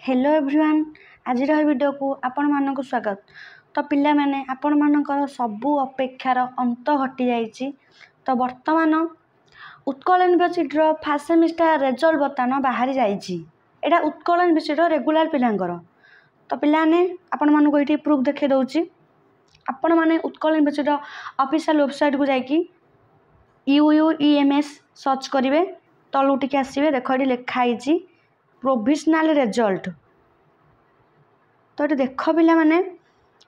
Hello everyone आज video को आपण मानक स्वागत। तो पिला माने आपण मानकर सबु अपेक्षार अंत घटी जाइए। तो वर्तमान Utkal University first semester result बर्तमान बाहरी जाइए। उत्कल यूनिवर्सिटी रेगुलर पिलांकर। तो पिलाने आपण मानक ये प्रूफ देखे दौची। आपण माने उत्कल यूनिवर्सिटी ऑफिशियल वेबसाइट को जाइए UUEMS सर्च करेंगे। तलू टिके आसवे देख ये लिखाई प्रोविजनल रिजल्ट। तो ये देख पिला माने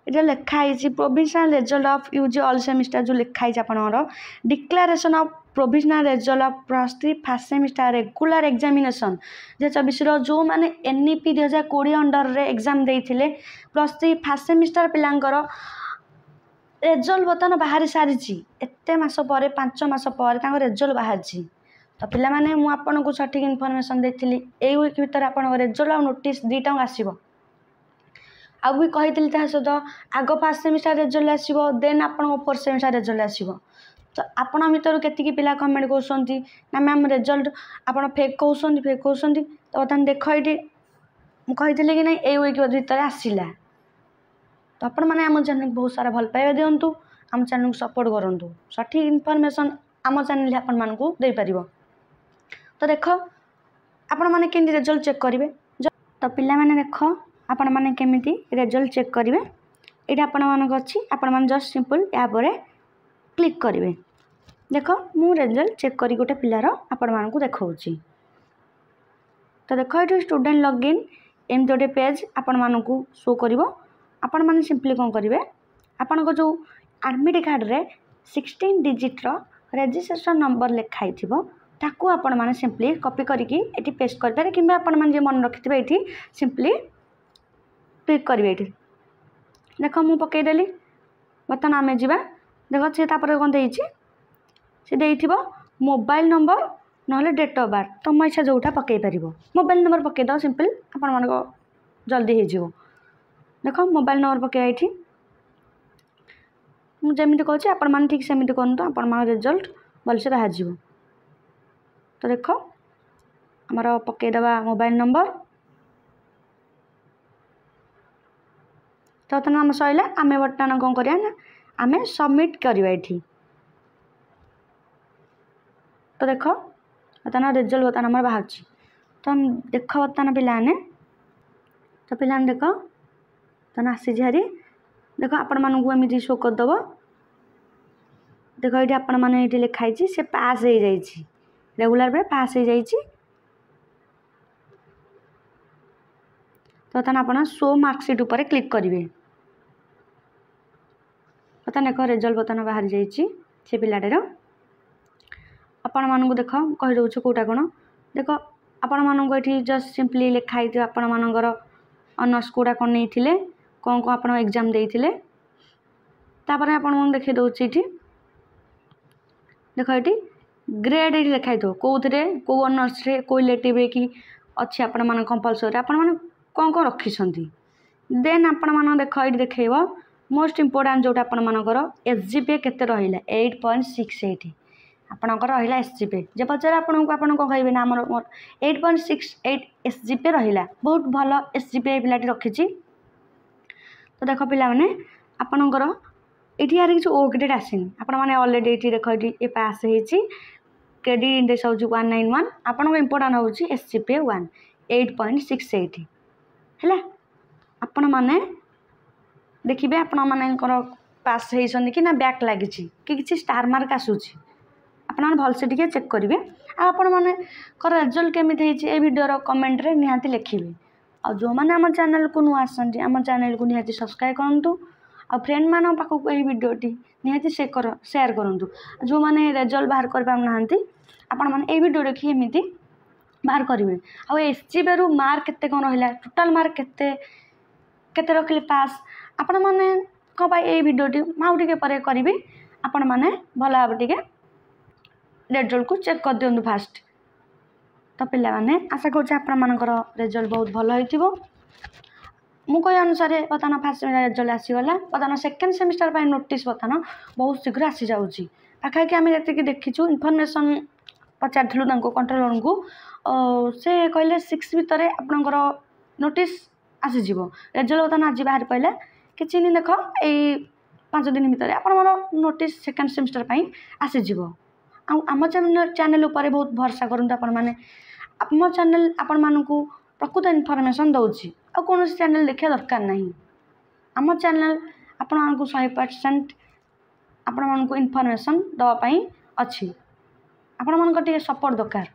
ये लिखाई provisional result of UG all semester जो लिखाई आपंकर declaration of provisional result of +3 first semester regular examination 2024 जो माने NEP 2020 अंडर रे एग्जाम देइथिले +3 फास्ट सेमिस्टर पिलांकर रिजल्ट बर्तमान बाहरी सारी एते मास पर 5 मास पर रिजल्ट बाहरी। तो पिला माने मु आपन को सठिक इनफॉरमेशन देथिली ए वीक भीतर आपन रिजल्ट आ नोटिस दुईटा आसीबो। आ भी कहितली ता सहित आग फास्ट सेमिस्टर रिजल्ट आसीबो देन आपन फोर्थ सेमिस्टर रिजल्ट आसीबो। तो आपन भीतर केतिकी पिला कमेंट कोसंती ना मैम रिजल्ट आपन फेक कहउसंती तो बतन देखो ये मु कहितली कि नै ए वीक भीतर आसीला। तो आपण माने आम चैनल बहुत सारा भल पाइबा दियंतु, आम चैनल को सपोर्ट करंतु, सठिक इनफॉरमेशन आम चैनल आपन मान को दे परिबो। तो देख आपण माने केमती रिजल्ट चेक करेंगे। तो पिला माने देख आपण माने केमती रिजल्ट चेक करेंगे ये आपण मानक अच्छी आपण माने जस्ट सिंपल या पर क्लिक करेंगे। देख मु रिजल्ट चेक करी गोटे पिलार आपण मान को देखाऊँगी। तो देख ये स्टूडेंट लॉगिन एमती गोटे पेज आपण मान को शो कर। आपण माने सिंपली कौन करेंगे आपण को जो एडमिट कार्ड रे 16 डिजिट रजिस्ट्रेशन नंबर लिखाई ताकू आपण माने सिंपली कॉपी करके एटी पेस्ट कर पारे किंबा आपण माने जे मन रखिथिबे एटी सिंपली क्लिक करिवे। एटी देखो मु पकई देली बतन आमे जिबा देखो से तापर कोन देइछि से देइथिबो मोबाइल नंबर नहले डेट ऑफ बर्थ तुम इच्छा जोटा पकई परिबो। मोबाइल नंबर पकई दो सिंपल आपण माने को जल्दी हे जिवो। देखो मोबाइल नंबर पकई एठी मु जेमिति कहछि आपण माने ठीक सेमिति करन तो आपण माने रिजल्ट भल से बाहर जिवो। तो देखो हमारा पकईदबा मोबाइल नंबर तो आम सैला आम बर्तमान कौन करिया ना आम सबमिट करवा ये। तो देख बर्तमान रिजल्ट बर्तमान आम बाहर। तो हम देख बर्तमान पिलाने तो पिलाने देख बर्तमान आसी हारी देख आपण मानू एमती शो करदेव। देख ये आपण मैंने लिखाई से पास हो जाइए रेगुलर पे पास हो जाइए। तो बर्तमान आप शो मार्कसीट उपर क्लिक करेंगे। बर्तमान देख रिजल्ट बर्तमान बाहरी जाइए से पिलाटेर आपण मानक देख कही दौर कौटा कौन देख आपण मानक ये जस्ट सिंपली लिखाई आपण मानकर अनर्स कौटा कौन नहीं कौन कौन आप एग्जाम देते तापर आपण देखे दौर देख ये ग्रेड ये लिखाई थो कौन कौ अनर्स कौ इलेक्टिव कि अच्छी आपण मान कंपलसरी आपण मैंने कौन कौन रखिंट देन आपण मान देख ये देखेब मोस्ट इम्पोर्टाट जोटा आपण मानकर SGPA केते रहिला 8.68 आपणकर रहिला SGPA जे पचार आपण कौन कहबे ना आमर 8.68 SGPA रहिला बहुत भल SGPA पिलाटी रखिछि। तो देख पिला माने आपणकर एठी यार किछ ओ ग्रेड आसीन आपण माने ऑलरेडी एठी देख ये पास हेछि क्रेडिट इंडेक्स हूँ 191 आपन को इम्पोर्टाट हूँ SGPA 1 8.68 है। आपण माने देखिए आपण मानकर पास होती कि ना बैक लगी कि किसी स्टार मार्क आसूची आपण मैंने भलसे टे चेक करेंगे। आपण मैंने रिजल्ट केमी ये वीडियो कमेंट रे निहाती लिखिए। आ जो मैंने आम चैनल को नुआ आसती आम चैनल को निहाती सब्सक्राइब करूँ आ फ्रेंड मान पाखक यही वीडियोटी निहाती शेयर करूँ। जो मैंने रिजल्ट बाहर कर पाना आपण मैंने ये वीडियो देखिए एमती बाहर करेंगे। आ SGPA रु मार्क केते कौन रहा टोटाल मार्क केते रखिले पास आपण मैंने कौन ये वीडियोटी मुझे पर करी आपण मैंने भल भाव टे रिजल्ट को चेक कर दिंतु फास्ट। तो पिला माने आशा करुँच आपर रिजल्ट बहुत भल हो मु कह अनुसार बर्तमान फास्ट सेमिस्टर रिजल्ट आसीगला। बर्तमान सेकेंड सेमिस्टर पर नोटिस बर्तमान बहुत शीघ्र आसी जाऊँगी पाखापाखि आम जी देखीचु इनफर्मेशन पचारूँ कंट्रोलर को से कहले 6 भितर आपंकर नोटिस आसीजिव रेजल्ट बर्तमान आज बाहर पड़ा किसी नहीं देख यही 5 दिन भितर आप नोटिस सेकेंड सेमिस्टर आसीजिव आम चैनल उपर बहुत भरोसा करूँ आपण मैंने आम चैनल आपण मानक प्रकृत इनफॉरमेशन दौर आ कौन चैनल देखा दरकार नहीं आम चैनल आपण मानक 100% आपण मानक इनफॉरमेशन दवापाई अच्छी आपण मानक टे सपोर्ट दरकार